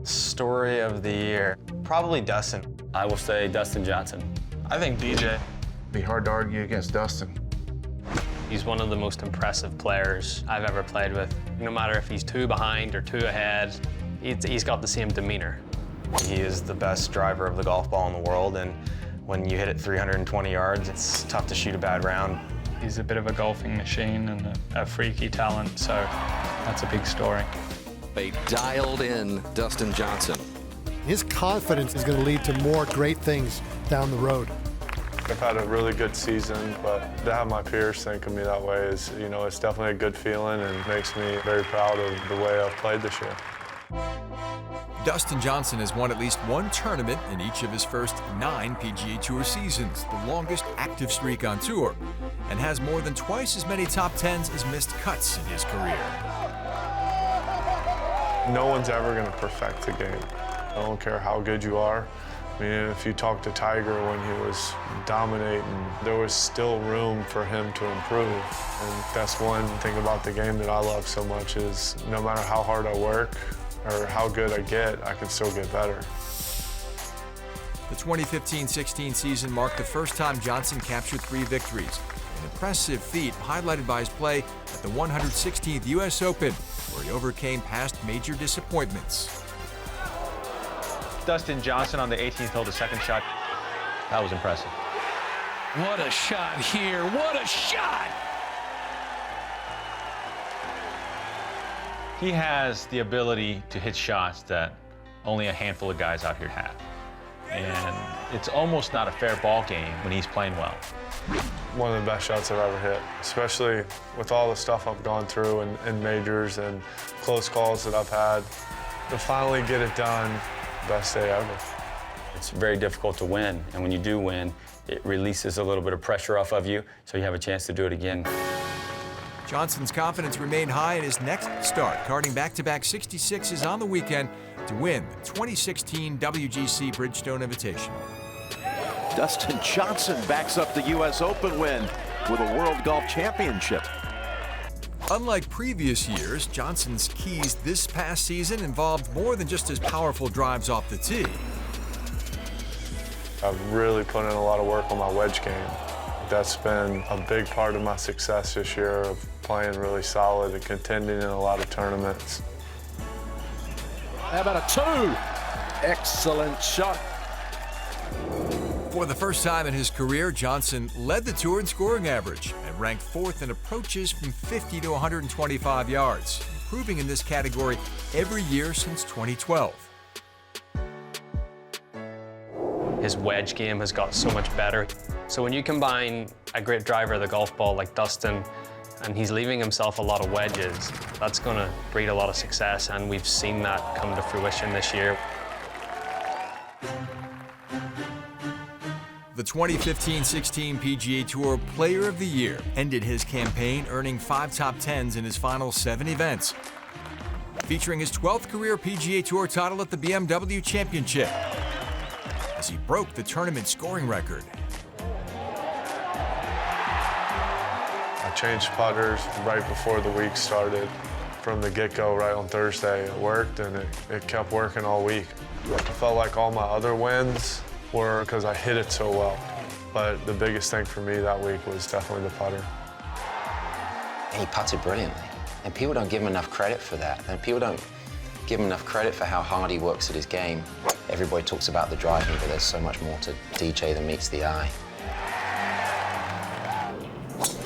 Story of the year, probably Dustin. I will say Dustin Johnson. I think DJ. Be hard to argue against Dustin. He's one of the most impressive players I've ever played with. No matter if he's 2 behind or 2 ahead, he's got the same demeanor. He is the best driver of the golf ball in the world, and when you hit it 320 yards, it's tough to shoot a bad round. He's a bit of a golfing machine and a freaky talent, so that's a big story. A dialed-in Dustin Johnson. His confidence is going to lead to more great things down the road. I've had a really good season, but to have my peers think of me that way is, you know, it's definitely a good feeling and makes me very proud of the way I've played this year. Dustin Johnson has won at least 1 tournament in each of his first 9 PGA Tour seasons, the longest active streak on tour, and has more than twice as many top 10s as missed cuts in his career. No one's ever going to perfect the game. I don't care how good you are. I mean, if you talk to Tiger when he was dominating, there was still room for him to improve. And that's one thing about the game that I love so much is no matter how hard I work or how good I get, I can still get better. The 2015-16 season marked the first time Johnson captured 3 victories, an impressive feat highlighted by his play at the 116th U.S. Open, where he overcame past major disappointments. Dustin Johnson on the 18th hole, the second shot. That was impressive. What a shot here. What a shot! He has the ability to hit shots that only a handful of guys out here have. And it's almost not a fair ball game when he's playing well. One of the best shots I've ever hit, especially with all the stuff I've gone through in majors and close calls that I've had. To finally get it done, best day ever. It's very difficult to win, and when you do win, it releases a little bit of pressure off of you, so you have a chance to do it again. Johnson's confidence remained high in his next start, carding back-to-back 66s on the weekend to win the 2016 WGC Bridgestone Invitational. Dustin Johnson backs up the U.S. Open win with a World Golf Championship. Unlike previous years, Johnson's keys this past season involved more than just his powerful drives off the tee. I've really put in a lot of work on my wedge game. That's been a big part of my success this year, of playing really solid and contending in a lot of tournaments. How about a 2? Excellent shot. For the first time in his career, Johnson led the tour in scoring average and ranked 4th in approaches from 50 to 125 yards, improving in this category every year since 2012. His wedge game has got so much better. So when you combine a great driver of the golf ball like Dustin, and he's leaving himself a lot of wedges, that's going to breed a lot of success, and we've seen that come to fruition this year. The 2015-16 PGA Tour Player of the Year ended his campaign earning 5 top 10s in his final 7 events, featuring his 12th career PGA Tour title at the BMW Championship, as he broke the tournament scoring record. I changed putters right before the week started. From the get-go, right on Thursday, it worked, and it kept working all week. I felt like all my other wins were because I hit it so well. But the biggest thing for me that week was definitely the putter. He putted brilliantly, and people don't give him enough credit for that. And people don't give him enough credit for how hard he works at his game. Everybody talks about the driving, but there's so much more to DJ than meets the eye.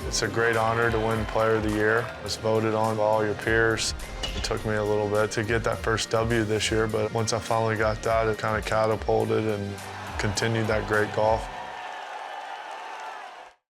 It's a great honor to win Player of the Year. It's voted on by all your peers. It took me a little bit to get that first W this year, but once I finally got that, it kind of catapulted and continued that great golf.